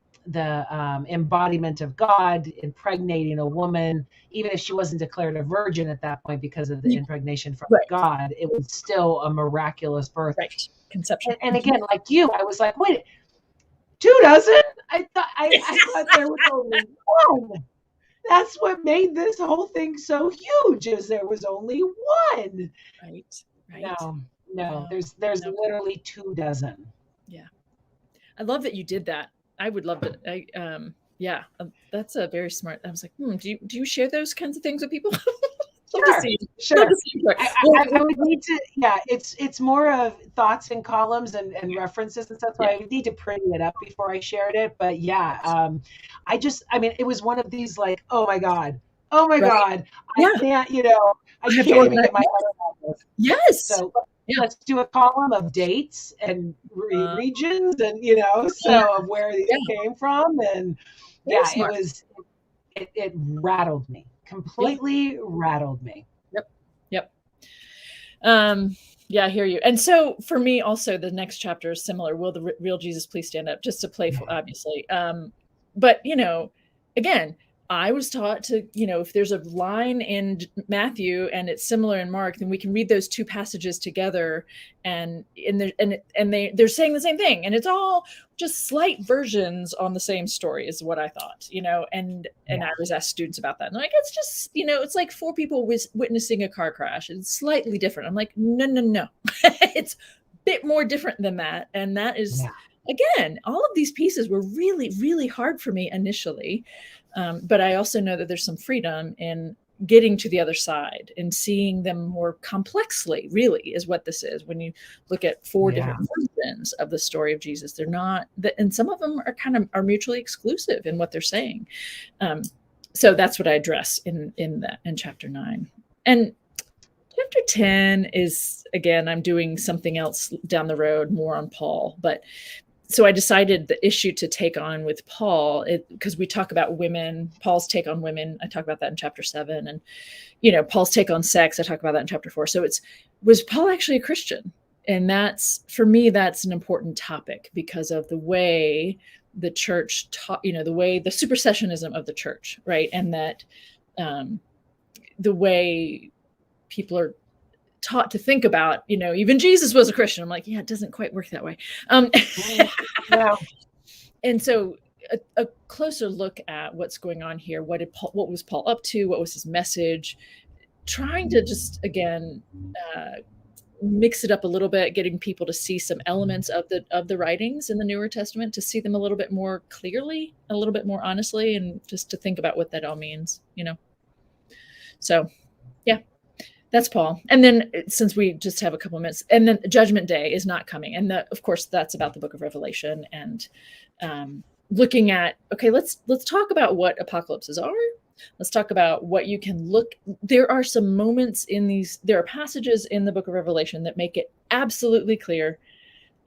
embodiment of God impregnating a woman, even if she wasn't declared a virgin at that point because of the impregnation from God, it was still a miraculous birth. Right. Conception. And again, like you, I was like, wait, 2 dozen? I thought there was only one. That's what made this whole thing so huge, is there was only one. Right. No, there's literally 2 dozen. Yeah. I love that you did that. I would love to. Yeah, that's a very smart. I was like, do you share those kinds of things with people? Sure. I would need to, it's more of thoughts and columns and references and stuff. So I would need to print it up before I shared it. But it was one of these like, oh my God, I can't, I can't even get my head around this. Yes. So let's do a column of dates and regions and, of where these came from. And it rattled me. Completely rattled me. Yep. I hear you. And so for me also, the next chapter is similar. Will the real Jesus please stand up? Just to playful, obviously. But again, I was taught to, if there's a line in Matthew and it's similar in Mark, then we can read those two passages together, and they're saying the same thing, and it's all just slight versions on the same story, is what I thought, and I was asked students about that, and like, it's just, it's like 4 people witnessing a car crash. It's slightly different. I'm like, no, it's a bit more different than that, and that is. Again, all of these pieces were really, really hard for me initially. But I also know that there's some freedom in getting to the other side and seeing them more complexly, really, is what this is. When you look at 4 different versions of the story of Jesus, they're not, and some of them are mutually exclusive in what they're saying. So that's what I address in chapter 9. And chapter 10 is, again, I'm doing something else down the road, more on Paul. But so I decided the issue to take on with Paul, because we talk about women, Paul's take on women. I talk about that in chapter 7, and, Paul's take on sex. I talk about that in chapter 4. So was Paul actually a Christian? And for me, that's an important topic because of the way the church taught, the way the supersessionism of the church, right? And that the way people are taught to think about, even Jesus was a Christian. I'm like, it doesn't quite work that way. And so a closer look at what's going on here. What was Paul up to? What was his message? Trying to just, again, mix it up a little bit, getting people to see some elements of the writings in the Newer Testament, to see them a little bit more clearly, a little bit more honestly, and just to think about what that all means, So, that's Paul. And then, since we just have a couple of minutes, and then Judgment Day is not coming. And of course, that's about the book of Revelation, and looking at, okay, let's talk about what apocalypses are. Let's talk about what you can look. There are some moments there are passages in the book of Revelation that make it absolutely clear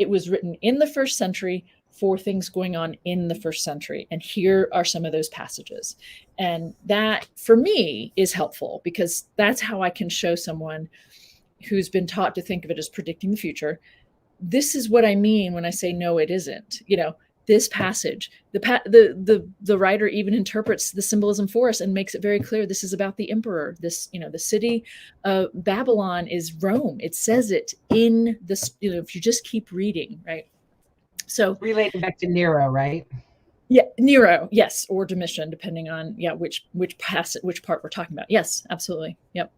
it was written in the 1st century for things going on in the 1st century. And here are some of those passages. And that, for me, is helpful, because that's how I can show someone who's been taught to think of it as predicting the future. This is what I mean when I say, no, it isn't. This passage, the writer even interprets the symbolism for us and makes it very clear. This is about the emperor. This, the city of Babylon is Rome. It says it in this, if you just keep reading, right? So relating back to Nero, right? Yeah, Nero, yes, or Domitian, depending on which part we're talking about. Yes, absolutely. Yep.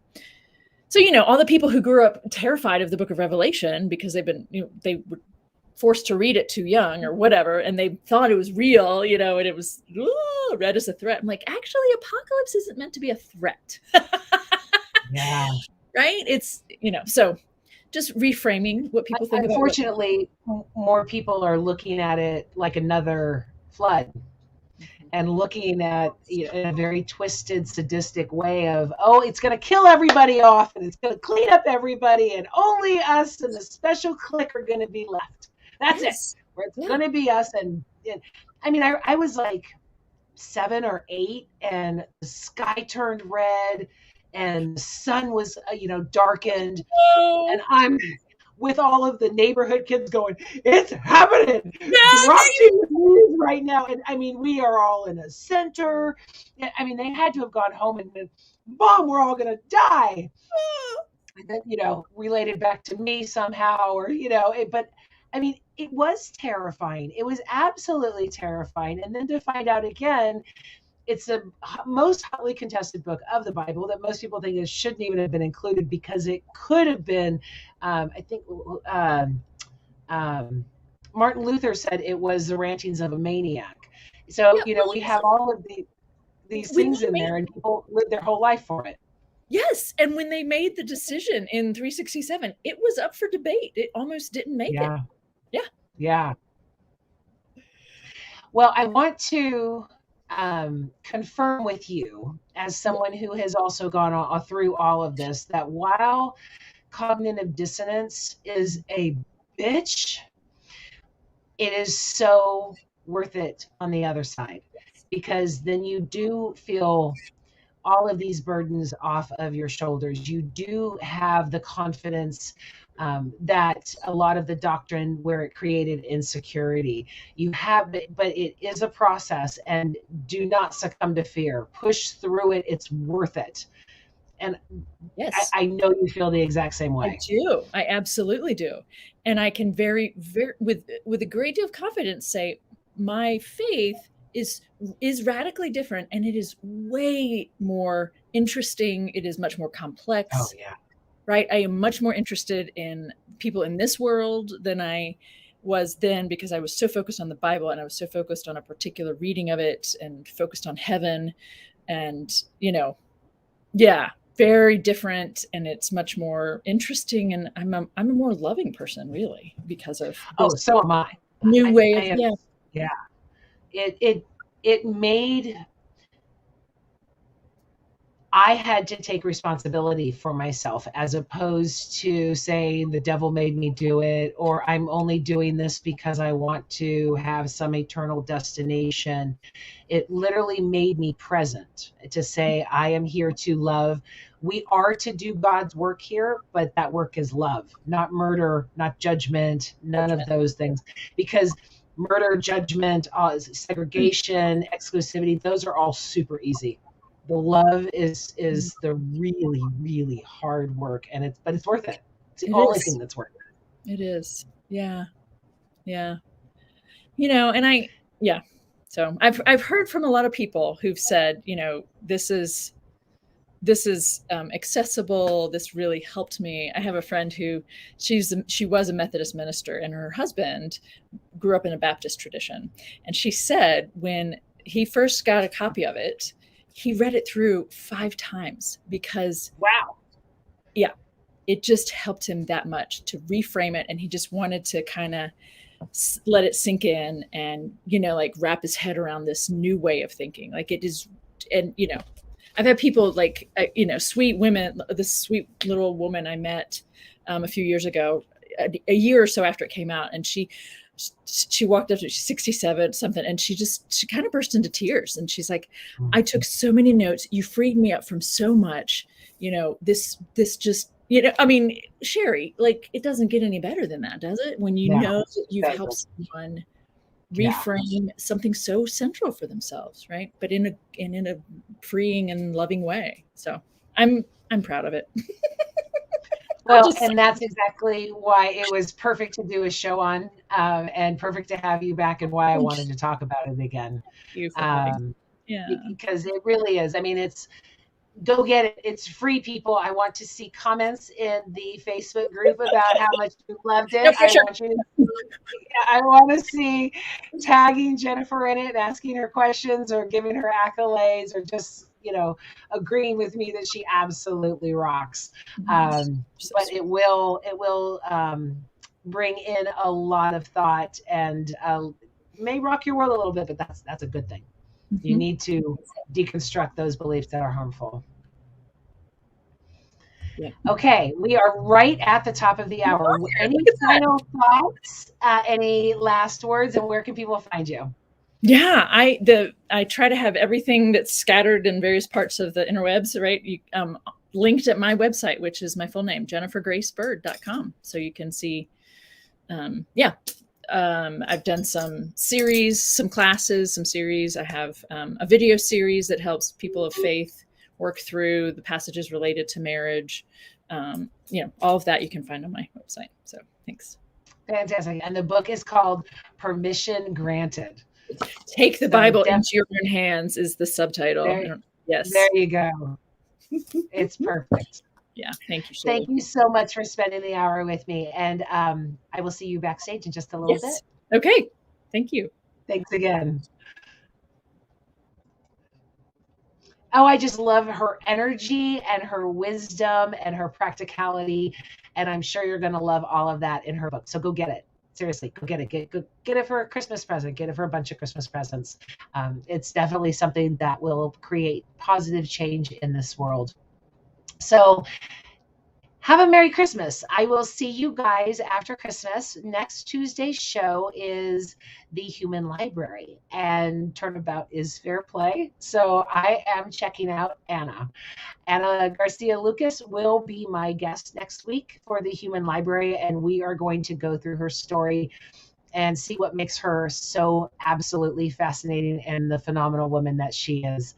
So all the people who grew up terrified of the book of Revelation because they've been they were forced to read it too young or whatever, and they thought it was real, and it was read as a threat. I'm like, actually, apocalypse isn't meant to be a threat. Yeah. Right? It's so. Just reframing what people think about. Unfortunately, more people are looking at it like another flood, and looking at, in a very twisted, sadistic way of, oh, it's going to kill everybody off and it's going to clean up everybody and only us and the special clique are going to be left. That's Yes. it. Where it's going to be us. And I mean, I was like 7 or 8 and the sky turned red and the sun was, darkened. Oh. And I'm with all of the neighborhood kids going, it's happening. Yeah, Drop to your knees right now. And I mean, we are all in a center. I mean, they had to have gone home and been, Mom, we're all going to die. And then, related back to me somehow, or, but I mean, it was terrifying. It was absolutely terrifying. And then to find out again, it's the most hotly contested book of the Bible that most people think it shouldn't even have been included because it could have been, I think Martin Luther said it was the rantings of a maniac. So, we have all of these things in there and people live their whole life for it. Yes. And when they made the decision in 367, it was up for debate. It almost didn't make it. Yeah. Yeah. Well, I want to confirm with you, as someone who has also gone through all of this, that while cognitive dissonance is a bitch, it is so worth it on the other side, because then you do feel all of these burdens off of your shoulders. You do have the confidence that a lot of the doctrine where it created insecurity. You have it, but it is a process, and do not succumb to fear. Push through it. It's worth it. And yes, I know you feel the exact same way. I do. I absolutely do. And I can very with a great deal of confidence say my faith is radically different, and it is way more interesting. It is much more complex. Oh yeah. Right. I am much more interested in people in this world than I was then, because I was so focused on the Bible and I was so focused on a particular reading of it and focused on heaven. And, very different. And it's much more interesting. And I'm a more loving person, really, because of so am I. New way of yeah. It made, I had to take responsibility for myself, as opposed to saying the devil made me do it, or I'm only doing this because I want to have some eternal destination. It literally made me present to say, I am here to love. We are to do God's work here, but that work is love, not murder, not judgment, none of those things. Because murder, judgment, segregation, exclusivity, those are all super easy. The love is the really, really hard work, and it's worth it. It's the only thing that's worth it. It is. Yeah. Yeah. And so I've heard from a lot of people who've said, this is accessible. This really helped me. I have a friend who she was a Methodist minister, and her husband grew up in a Baptist tradition. And she said when he first got a copy of it, he read it through 5 times because, wow. Yeah, it just helped him that much to reframe it. And he just wanted to kind of let it sink in and, wrap his head around this new way of thinking. Like it is. And, I've had people like, sweet women, this sweet little woman I met a few years ago, a year or so after it came out. And she walked up to, she's 67 something, and she kind of burst into tears. And she's like, I took so many notes. You freed me up from so much, this just, I mean, Sherry, like it doesn't get any better than that, does it? When you know that you've helped someone reframe something so central for themselves, right? But in a freeing and loving way. So I'm proud of it. Well, and that's exactly why it was perfect to do a show on, and perfect to have you back, and why I wanted to talk about it again. Because it really is. I mean, go get it. It's free, people. I want to see comments in the Facebook group about how much you loved it. I want to see tagging Jennifer in it and asking her questions or giving her accolades, or just, agreeing with me that she absolutely rocks. But it will bring in a lot of thought and may rock your world a little bit, but that's a good thing. You need to deconstruct those beliefs that are harmful. Yeah. Okay, we are right at the top of the hour. Any final thoughts? Any last words? And where can people find you? Yeah, I try to have everything that's scattered in various parts of the interwebs, right? Linked at my website, which is my full name, jennifergracebird.com. So you can see, I've done some series, some classes, some series. I have a video series that helps people of faith work through the passages related to marriage. All of that you can find on my website. So thanks. Fantastic. And the book is called Permission Granted. Take the Bible into your own hands is the subtitle. Yes. There you go. It's perfect. Yeah. Thank you, Shirley. Thank you so much for spending the hour with me. And I will see you backstage in just a little bit. Okay. Thank you. Thanks again. Oh, I just love her energy and her wisdom and her practicality. And I'm sure you're going to love all of that in her book. So go get it. Seriously, go get it. Get it for a Christmas present. Get it for a bunch of Christmas presents. It's definitely something that will create positive change in this world. So have a Merry Christmas. I will see you guys after Christmas. Next Tuesday's show is The Human Library, and Turnabout is fair play. So I am checking out Anna. Anna Garcia Lucas will be my guest next week for The Human Library, and we are going to go through her story and see what makes her so absolutely fascinating and the phenomenal woman that she is.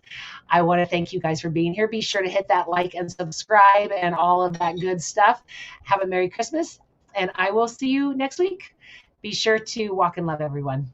I want to thank you guys for being here. Be sure to hit that like and subscribe and all of that good stuff. Have a Merry Christmas, and I will see you next week. Be sure to walk in love, everyone.